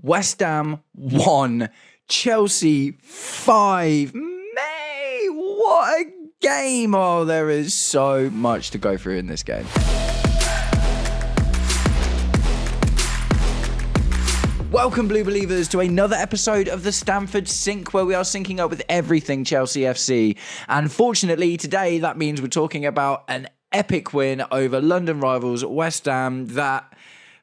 West Ham 1, Chelsea 5. Mate, what a game. Oh, there is so much to go through in this game. Welcome, Blue Believers, to another episode of the Stamford Sync, where we are syncing up with everything Chelsea FC. And fortunately, today, that means we're talking about an epic win over London rivals West Ham that...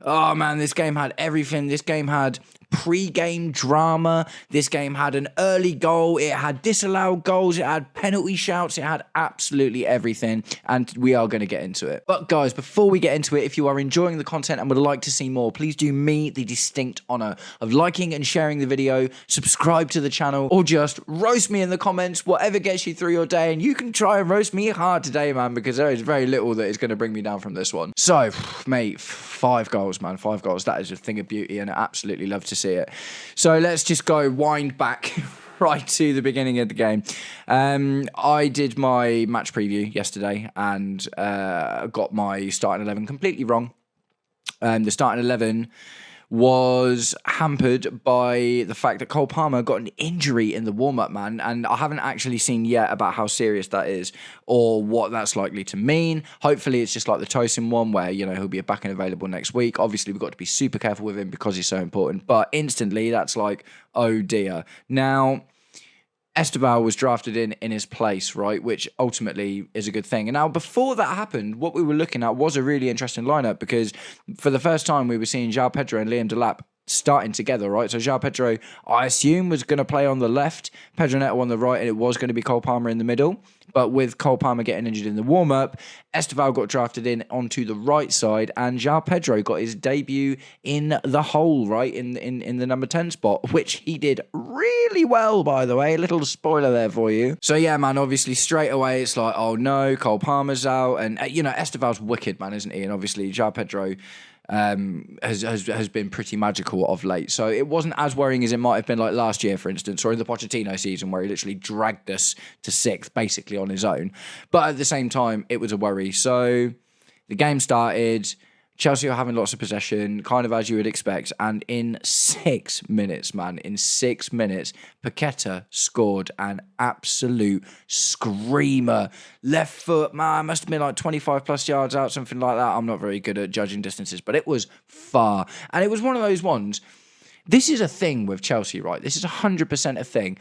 Oh man, this game had everything. This game had pre-game drama. This game had an early goal. It had disallowed goals. It had penalty shouts. It had absolutely everything. And we are going to get into it. But guys, before we get into it, if you are enjoying the content and would like to see more, please do me the distinct honour of liking and sharing the video, subscribe to the channel, or just roast me in the comments, whatever gets you through your day. And you can try and roast me hard today, man, because there is very little that is going to bring me down from this one. So, mate, 5 goals, man. 5 goals. That is a thing of beauty, and I absolutely love to see it. So let's just go wind back right to the beginning of the game. I did my match preview yesterday and got my starting 11 completely wrong. The starting 11 was hampered by the fact that Cole Palmer got an injury in the warm-up, man, and I haven't actually seen yet about how serious that is or what that's likely to mean. Hopefully it's just like the Tosin one where, you know, he'll be back and available next week. Obviously we've got to be super careful with him because he's so important, but instantly that's like, oh dear. Now, Estevao was drafted in his place, right, which ultimately is a good thing. And now, before that happened, what we were looking at was a really interesting lineup because for the first time we were seeing Joao Pedro and Liam Delap starting together, right? So Joao Pedro, I assume, was going to play on the left, Pedro Neto on the right, and it was going to be Cole Palmer in the middle. But with Cole Palmer getting injured in the warm-up, Estevao got drafted in onto the right side, and Joao Pedro got his debut in the hole, right, in the number 10 spot, which he did really well, by the way. A little spoiler there for you. So yeah, man, obviously straight away it's like, oh no, Cole Palmer's out, and you know, Estevao's wicked, man, isn't he? And obviously Joao Pedro has been pretty magical of late. So it wasn't as worrying as it might have been like last year, for instance, or in the Pochettino season where he literally dragged us to 6th basically on his own. But at the same time, it was a worry. So the game started. Chelsea are having lots of possession, kind of as you would expect. And in 6 minutes, man, in 6 minutes, Paqueta scored an absolute screamer. Left foot, man, must have been like 25 plus yards out, something like that. I'm not very good at judging distances, but it was far. And it was one of those ones. This is a thing with Chelsea, right? This is 100% a thing.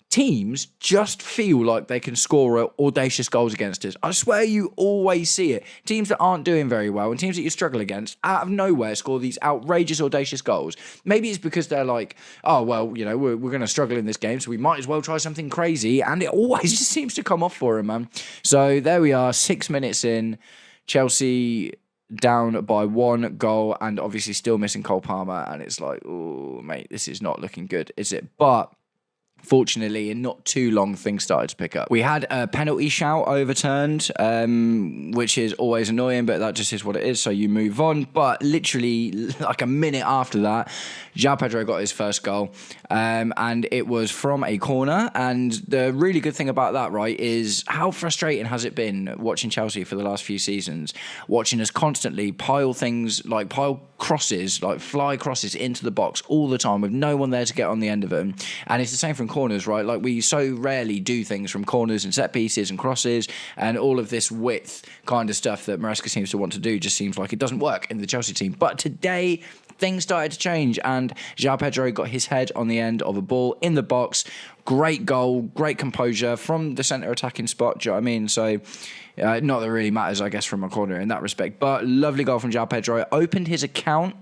Teams just feel like they can score audacious goals against us. I swear you always see it. Teams that aren't doing very well and teams that you struggle against, out of nowhere, score these outrageous, audacious goals. Maybe it's because they're like, oh, well, you know, we're going to struggle in this game, so we might as well try something crazy. And it always just seems to come off for them, man. So there we are, 6 minutes in. Chelsea down by 1 goal and obviously still missing Cole Palmer. And it's like, oh, mate, this is not looking good, is it? But fortunately, in not too long, things started to pick up. We had a penalty shout overturned, which is always annoying, but that just is what it is, so you move on. But literally, like a minute after that, Joao Pedro got his first goal, and it was from a corner. And the really good thing about that, right, is how frustrating has it been watching Chelsea for the last few seasons, watching us constantly pile crosses, like fly crosses into the box all the time with no one there to get on the end of them. And it's the same from corners, right? Like, we so rarely do things from corners and set pieces and crosses, and all of this width kind of stuff that Maresca seems to want to do just seems like it doesn't work in the Chelsea team. But today, things started to change, and Joao Pedro got his head on the end of a ball in the box. Great goal, great composure from the centre attacking spot, do you know what I mean? So, not that it really matters, I guess, from a corner in that respect, but lovely goal from Joao Pedro. It opened his account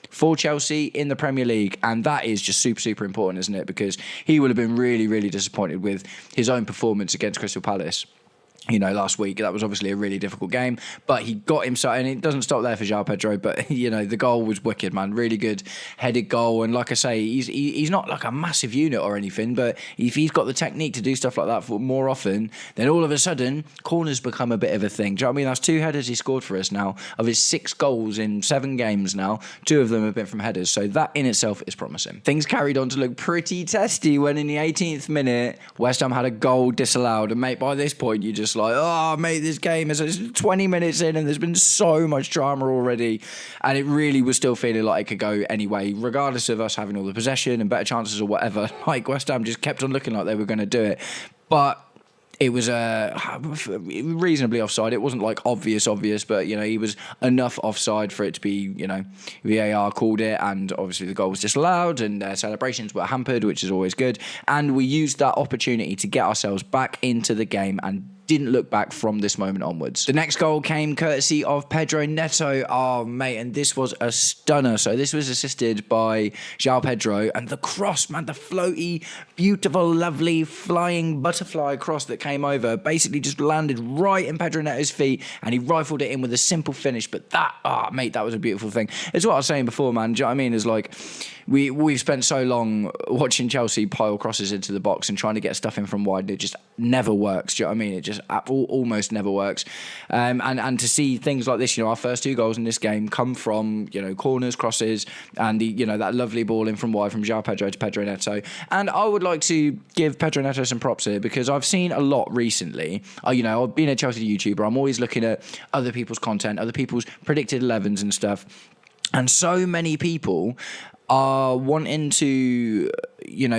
for Chelsea in the Premier League, and that is just super, super important, isn't it? Because he would have been really, really disappointed with his own performance against Crystal Palace, you know, last week. That was obviously a really difficult game, but he got himself, and it doesn't stop there for Joao Pedro, but, you know, the goal was wicked, man. Really good headed goal, and like I say, he's not like a massive unit or anything, but if he's got the technique to do stuff like that for more often, then all of a sudden, corners become a bit of a thing. Do you know what I mean? That's 2 headers he scored for us now. Of his 6 goals in 7 games now, 2 of them have been from headers, so that in itself is promising. Things carried on to look pretty testy when in the 18th minute, West Ham had a goal disallowed, and mate, by this point, you're just like, oh, mate, this game is 20 minutes in and there's been so much drama already. And it really was still feeling like it could go anyway, regardless of us having all the possession and better chances or whatever. Like, West Ham just kept on looking like they were going to do it. But it was reasonably offside. It wasn't like obvious, but, he was enough offside for it to be, VAR called it, and obviously the goal was disallowed and their celebrations were hampered, which is always good. And we used that opportunity to get ourselves back into the game and didn't look back from this moment onwards. The next goal came courtesy of Pedro Neto. Oh, mate, and this was a stunner. So this was assisted by Joao Pedro, and the cross, man, the floaty, beautiful, lovely, flying butterfly cross that came over basically just landed right in Pedro Neto's feet, and he rifled it in with a simple finish. But that was a beautiful thing. It's what I was saying before, man. Do you know what I mean? It's like we've spent so long watching Chelsea pile crosses into the box and trying to get stuff in from wide, and it just never works. Do you know what I mean? It just almost never works. And to see things like this, our first 2 goals in this game come from, corners, crosses, and that lovely ball in from wide from Joao Pedro to Pedro Neto. And I would like to give Pedro Neto some props here, because I've seen a lot recently. I've been a Chelsea YouTuber. I'm always looking at other people's content, other people's predicted 11s and stuff. And so many people are wanting to,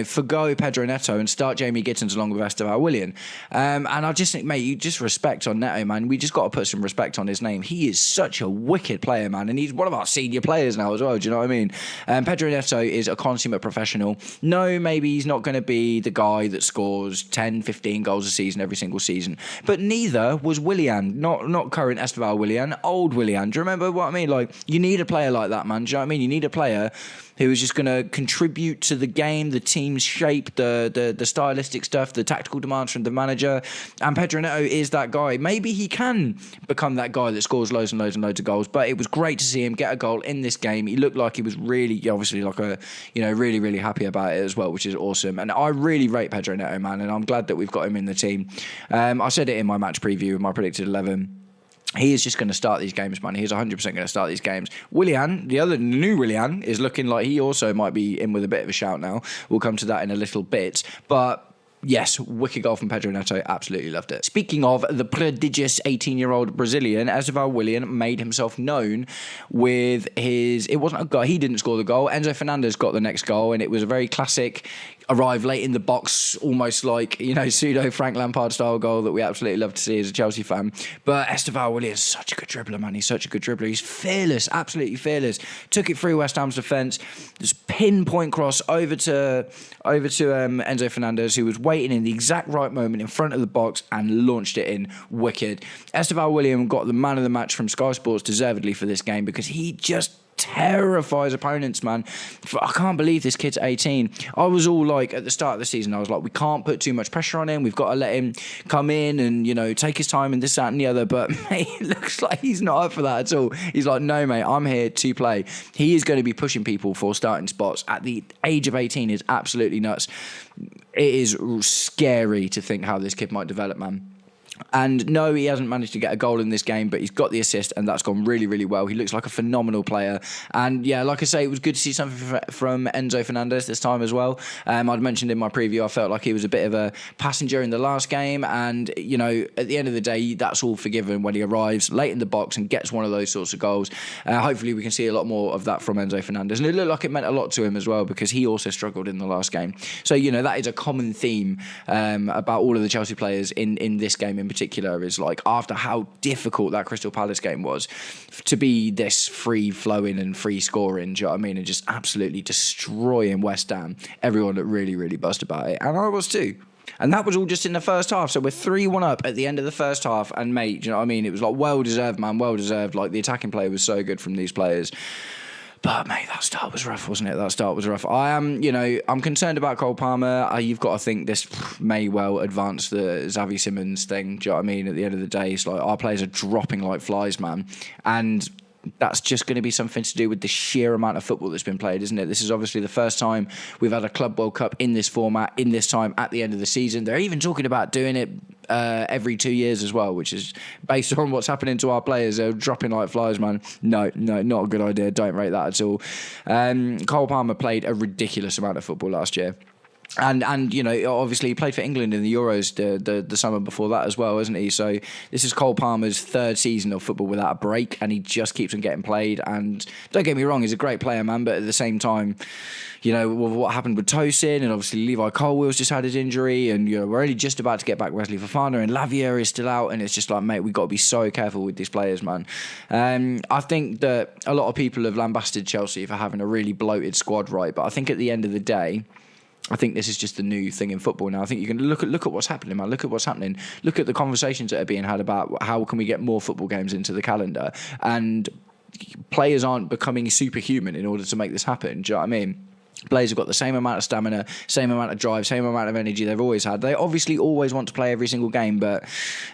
forgo Pedro Neto and start Jamie Gittins along with Estevao Willian. And I just think, mate, you just respect on Neto, man. We just got to put some respect on his name. He is such a wicked player, man. And he's one of our senior players now as well. Do you know what I mean? Pedro Neto is a consummate professional. No, maybe he's not going to be the guy that scores 10, 15 goals a season every single season. But neither was Willian. Not current Estevao Willian, old Willian. Do you remember what I mean? Like, you need a player like that, man. Do you know what I mean? You need a player who is just going to contribute to the game, the team's shape, the stylistic stuff, the tactical demands from the manager. And Pedro Neto is that guy. Maybe he can become that guy that scores loads and loads and loads of goals, but it was great to see him get a goal in this game. He looked like he was really, obviously, like really, really happy about it as well, which is awesome. And I really rate Pedro Neto, man, and I'm glad that we've got him in the team. I said it in my match preview of my predicted 11. He is just going to start these games, man. He's 100% going to start these games. Willian, the other new Willian, is looking like he also might be in with a bit of a shout now. We'll come to that in a little bit. But yes, wicked goal from Pedro Neto. Absolutely loved it. Speaking of the prodigious 18-year-old Brazilian, Estevao Willian made himself known with his... It wasn't a goal. He didn't score the goal. Enzo Fernandez got the next goal, and it was a very classic... arrive late in the box, almost like, pseudo Frank Lampard style goal that we absolutely love to see as a Chelsea fan. But Estevao Willian is such a good dribbler, man. He's such a good dribbler. He's fearless, absolutely fearless. Took it through West Ham's defence, just pinpoint cross over to Enzo Fernandez, who was waiting in the exact right moment in front of the box and launched it in. Wicked. Estevao Willian got the man of the match from Sky Sports deservedly for this game, because he just terrifies opponents, man. I can't believe this kid's 18. I was all like, at the start of the season, I was like, we can't put too much pressure on him. We've got to let him come in and, take his time and this, that and the other. But, mate, it looks like he's not up for that at all. He's like, no, mate, I'm here to play. He is going to be pushing people for starting spots. At the age of 18 is absolutely nuts. It is scary to think how this kid might develop, man. And no, he hasn't managed to get a goal in this game, but he's got the assist, and that's gone really, really well. He looks like a phenomenal player. And yeah, like I say, it was good to see something from Enzo Fernandez this time as well. I'd mentioned in my preview, I felt like he was a bit of a passenger in the last game. And, at the end of the day, that's all forgiven when he arrives late in the box and gets one of those sorts of goals. Hopefully we can see a lot more of that from Enzo Fernandez. And it looked like it meant a lot to him as well, because he also struggled in the last game. So, that is a common theme about all of the Chelsea players in this game in particular, is like, after how difficult that Crystal Palace game was, to be this free flowing and free scoring, do you know what I mean, and just absolutely destroying West Ham. Everyone looked really, really buzzed about it, and I was too. And that was all just in the first half. So we're 3-1 up at the end of the first half. And mate, do you know what I mean? It was like well-deserved, man, well-deserved. Like, the attacking play was so good from these players. But, mate, that start was rough, wasn't it? That start was rough. I'm concerned about Cole Palmer. You've got to think this may well advance the Xavi Simons thing. Do you know what I mean? At the end of the day, it's like our players are dropping like flies, man. And that's just going to be something to do with the sheer amount of football that's been played, isn't it? This is obviously the first time we've had a Club World Cup in this format, in this time at the end of the season. They're even talking about doing it every 2 years as well, which is based on what's happening to our players. They're dropping like flies, man. No, not a good idea. Don't rate that at all. Cole Palmer played a ridiculous amount of football last year. And you know, obviously he played for England in the Euros the summer before that as well, isn't he? So this is Cole Palmer's third season of football without a break, and he just keeps on getting played. And don't get me wrong, he's a great player, man, but at the same time, you know, with what happened with Tosin, and obviously Levi Colwill's just had his injury, and you know, we're only just about to get back Wesley Fofana, and Lavia is still out, and it's just like, mate, we've got to be so careful with these players, man. I think that a lot of people have lambasted Chelsea for having a really bloated squad, right? But I think at the end of the day, I think this is just the new thing in football now. I think you can look at what's happening, man. Look at what's happening. Look at the conversations that are being had about how can we get more football games into the calendar. And players aren't becoming superhuman in order to make this happen. Do you know what I mean? Players have got the same amount of stamina, same amount of drive, same amount of energy they've always had. They obviously always want to play every single game, but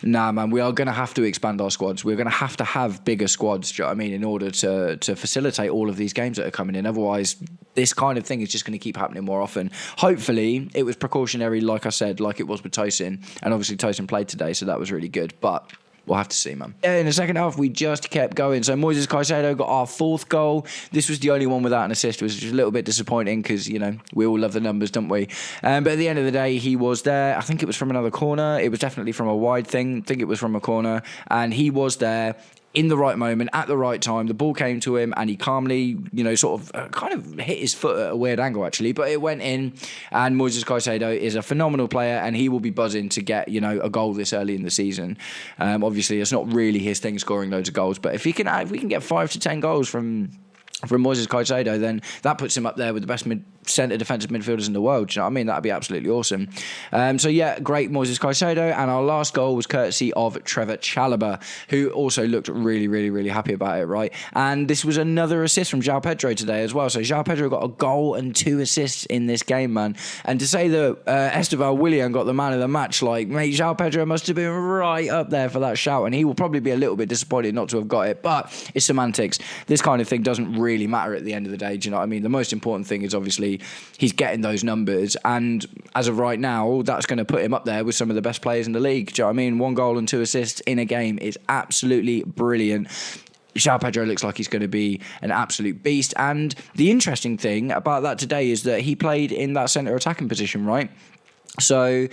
nah, man, we are going to have to expand our squads. We're going to have bigger squads, do you know what I mean, in order to facilitate all of these games that are coming in. Otherwise, this kind of thing is just going to keep happening more often. Hopefully, it was precautionary, like I said, like it was with Tosin. And obviously, Tosin played today, so that was really good. But we'll have to see, man. In the second half, we just kept going. So Moises Caicedo got our fourth goal. This was the only one without an assist, which was a little bit disappointing because, you know, we all love the numbers, don't we? But at the end of the day, he was there. I think it was from another corner. It was definitely from a wide thing. I think it was from a corner. And he was there in the right moment, at the right time. The ball came to him and he calmly, you know, sort of kind of hit his foot at a weird angle, actually. But it went in, and Moises Caicedo is a phenomenal player, and he will be buzzing to get, you know, a goal this early in the season. Obviously, it's not really his thing scoring loads of goals, but if we can get 5 to 10 goals from Moises Caicedo, then that puts him up there with the best centre defensive midfielders in the world. Do you know what I mean? That'd be absolutely awesome. So yeah, great Moises Caicedo, and our last goal was courtesy of Trevoh Chalobah, who also looked really, really, really happy about it, right? And this was another assist from Joao Pedro today as well. So Joao Pedro got a goal and 2 assists in this game, man. And to say that Estevao Willian got the man of the match, like, mate, Joao Pedro must have been right up there for that shout, and he will probably be a little bit disappointed not to have got it, but it's semantics. This kind of thing doesn't really matter at the end of the day. Do you know what I mean? The most important thing is obviously he's getting those numbers, and as of right now, that's going to put him up there with some of the best players in the league. Do you know what I mean? 1 goal and 2 assists in a game is absolutely brilliant. Joao Pedro looks like he's going to be an absolute beast, and the interesting thing about that today is that he played in that centre attacking position, right? So,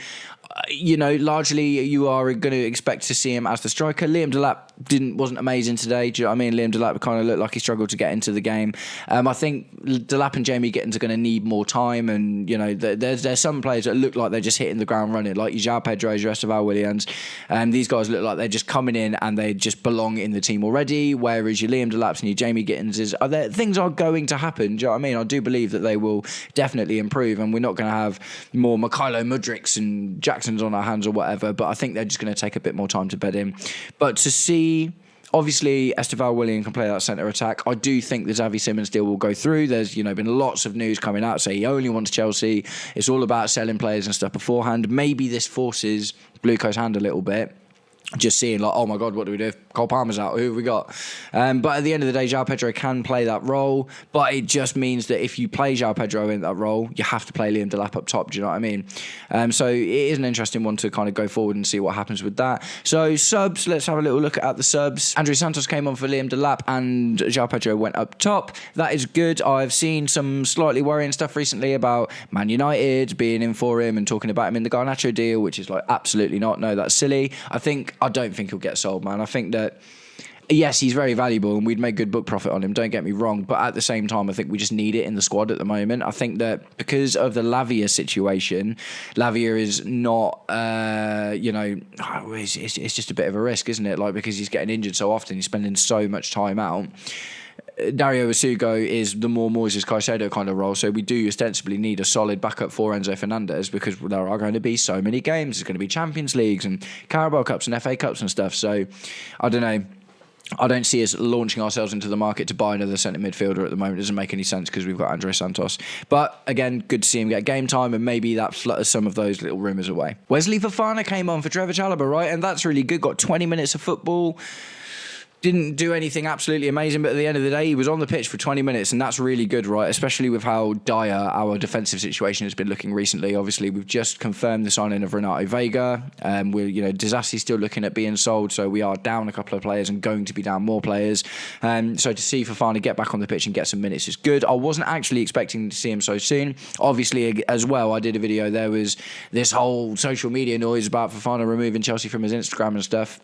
you know, largely you are going to expect to see him as the striker. Liam Delap wasn't amazing today. Do you know what I mean? Liam Delap kind of looked like he struggled to get into the game. I think Delap and Jamie Gittins are going to need more time, and you know, there's some players that look like they're just hitting the ground running, like your Joao Pedro's, your Estevao Willians. These guys look like they're just coming in and they just belong in the team already. Whereas your Liam Delaps and your Jamie Gittins things are going to happen. Do you know what I mean? I do believe that they will definitely improve, and we're not going to have more Mikhailo Mudryks and Jacksons on our hands or whatever. But I think they're just going to take a bit more time to bed in. But to see. Obviously, Estevao Willian can play that centre attack. I do think the Xavi Simons deal will go through. There's, you know, been lots of news coming out saying he only wants Chelsea. It's all about selling players and stuff beforehand. Maybe this forces Blue Coat's hand a little bit. Just seeing like, oh my God, what do we do if Cole Palmer's out? Who have we got? But at the end of the day, Joao Pedro can play that role, but it just means that if you play Joao Pedro in that role, you have to play Liam Delap up top. Do you know what I mean? So it is an interesting one to kind of go forward and see what happens with that. So subs, let's have a little look at the subs. Andrew Santos came on for Liam Delap, and Joao Pedro went up top. That is good. I've seen some slightly worrying stuff recently about Man United being in for him and talking about him in the Garnacho deal, which is like, absolutely not. No, that's silly. I don't think he'll get sold, man. I think that, yes, he's very valuable and we'd make good book profit on him, don't get me wrong, but at the same time, I think we just need it in the squad at the moment. I think that because of the Lavia situation, Lavia is not, it's just a bit of a risk, isn't it? Like, because he's getting injured so often, he's spending so much time out. Dario Asugo is the more Moises Caicedo kind of role, so we do ostensibly need a solid backup for Enzo Fernandez because there are going to be so many games. There's going to be Champions Leagues and Carabao Cups and FA Cups and stuff, so I don't know. I don't see us launching ourselves into the market to buy another centre midfielder at the moment. It doesn't make any sense because we've got Andrés Santos. But again, good to see him get game time, and maybe that flutters some of those little rumours away. Wesley Fofana came on for Trevoh Chalobah, right? And that's really good. Got 20 minutes of football. didn't do anything absolutely amazing, but at the end of the day, he was on the pitch for 20 minutes, and that's really good, right? Especially with how dire our defensive situation has been looking recently. Obviously, we've just confirmed the signing of Renato Vega. Disassi's still looking at being sold, so we are down a couple of players and going to be down more players. So to see Fofana get back on the pitch and get some minutes is good. I wasn't actually expecting to see him so soon. Obviously, as well, I did a video. There was this whole social media noise about Fofana removing Chelsea from his Instagram and stuff.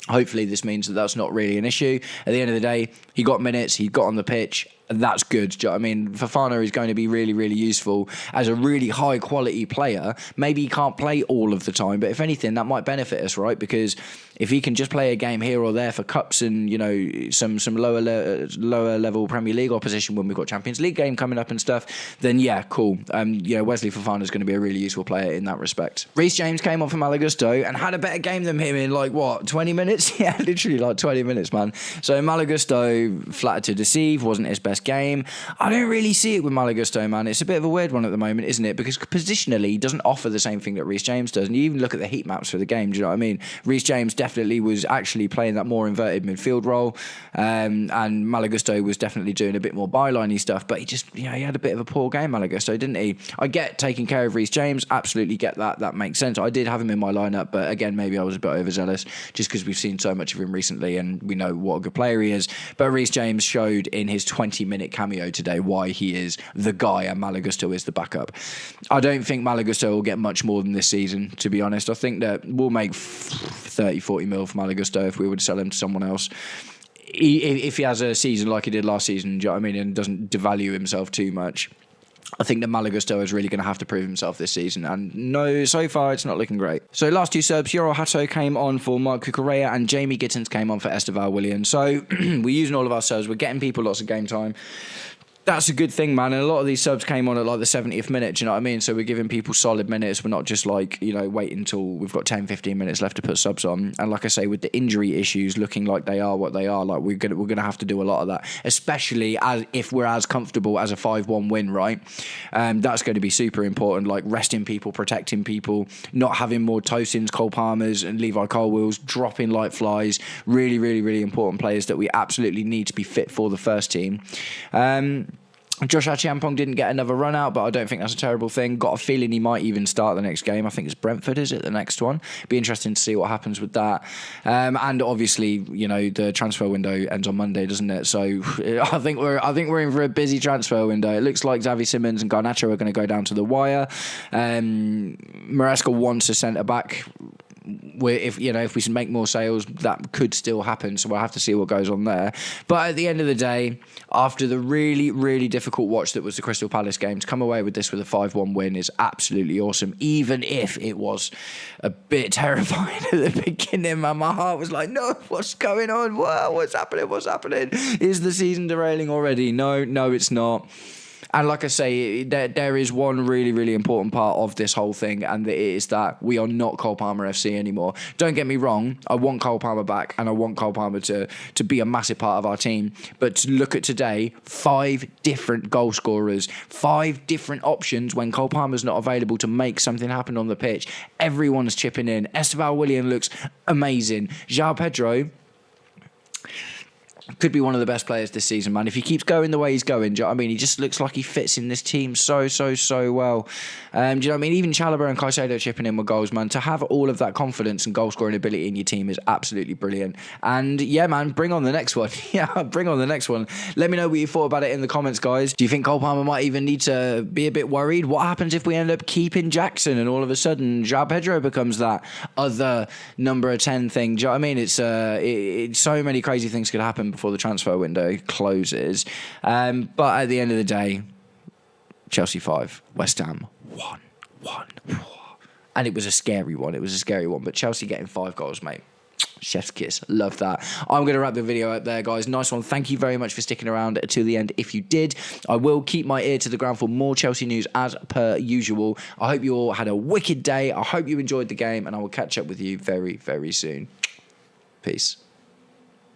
Hopefully this means that that's not really an issue. At the end of the day, he got minutes, he got on the pitch, and that's good. Do you know what I mean? Fofana is going to be really, really useful as a really high-quality player. Maybe he can't play all of the time, but if anything, that might benefit us, right? Because if he can just play a game here or there for cups and, some lower level Premier League opposition when we've got Champions League game coming up and stuff, then yeah, cool. Wesley Fofana is going to be a really useful player in that respect. Reece James came on for Malo Gusto and had a better game than him in 20 minutes? Yeah, literally 20 minutes, man. So Malo Gusto, flattered to deceive, wasn't his best game. I don't really see it with Malo Gusto, man. It's a bit of a weird one at the moment, isn't it? Because positionally, he doesn't offer the same thing that Reece James does. And you even look at the heat maps for the game, do you know what I mean? Reece James definitely was actually playing that more inverted midfield role, and Malo Gusto was definitely doing a bit more byliney stuff, but he had a bit of a poor game, Malo Gusto, didn't he? I get taking care of Reece James, absolutely get that makes sense. I did have him in my lineup, but again, maybe I was a bit overzealous just because we've seen so much of him recently and we know what a good player he is. But Reece James showed in his 20-minute cameo today why he is the guy and Malo Gusto is the backup. I don't think Malo Gusto will get much more than this season, to be honest. I think that we'll make 30-40 mil for Malo Gusto if we were to sell him to someone else. If he has a season like he did last season, do you know what I mean, and doesn't devalue himself too much, I think that Malo Gusto is really going to have to prove himself this season. And no, so far it's not looking great. So last two subs, Yoro Hato came on for Marco Correa and Jamie Gittins came on for Estevao Willian. So we're using all of our subs. We're getting people lots of game time. That's a good thing, man. And a lot of these subs came on at the 70th minute, do you know what I mean? So we're giving people solid minutes. We're not just wait until we've got 10, 15 minutes left to put subs on. And like I say, with the injury issues looking like they are what they are, we're gonna have to do a lot of that, especially if we're as comfortable as a 5-1 win, right? That's going to be super important, resting people, protecting people, not having more Tosins, Cole Palmers and Levi Colwills dropping like flies. Really, really, really important players that we absolutely need to be fit for the first team. Josh Achiampong didn't get another run out, but I don't think that's a terrible thing. Got a feeling he might even start the next game. I think it's Brentford, is it, the next one? Be interesting to see what happens with that. And obviously, the transfer window ends on Monday, doesn't it? So I think we're in for a busy transfer window. It looks like Xavi Simons and Garnacho are going to go down to the wire. Maresca wants a centre back. If we make more sales, that could still happen, so we'll have to see what goes on there. But at the end of the day, after the really, really difficult watch that was the Crystal Palace game, to come away with this with a 5-1 win is absolutely awesome, even if it was a bit terrifying at the beginning, man. My heart was like, no, what's going on? What's happening? Is the season derailing already? No, it's not. And like I say, there is one really, really important part of this whole thing, and it is that we are not Cole Palmer FC anymore. Don't get me wrong, I want Cole Palmer back, and I want Cole Palmer to be a massive part of our team. But to look at today, 5 different goal scorers, 5 different options when Cole Palmer's not available to make something happen on the pitch. Everyone's chipping in. Estevao Willian looks amazing. Joao Pedro could be one of the best players this season, man. If he keeps going the way he's going, do you know what I mean? He just looks like he fits in this team so well. Do you know what I mean? Even Chalobah and Caicedo chipping in with goals, man. To have all of that confidence and goal scoring ability in your team is absolutely brilliant. And yeah, man, bring on the next one. Yeah, bring on the next one. Let me know what you thought about it in the comments, guys. Do you think Cole Palmer might even need to be a bit worried? What happens if we end up keeping Jackson and all of a sudden Joao Pedro becomes that other number 10 thing? Do you know what I mean? It's so many crazy things could happen before the transfer window closes. But at the end of the day, Chelsea 5, West Ham 1. And it was a scary one. But Chelsea getting 5 goals, mate. Chef's kiss. Love that. I'm going to wrap the video up there, guys. Nice one. Thank you very much for sticking around till the end if you did. I will keep my ear to the ground for more Chelsea news as per usual. I hope you all had a wicked day. I hope you enjoyed the game, and I will catch up with you very, very soon. Peace.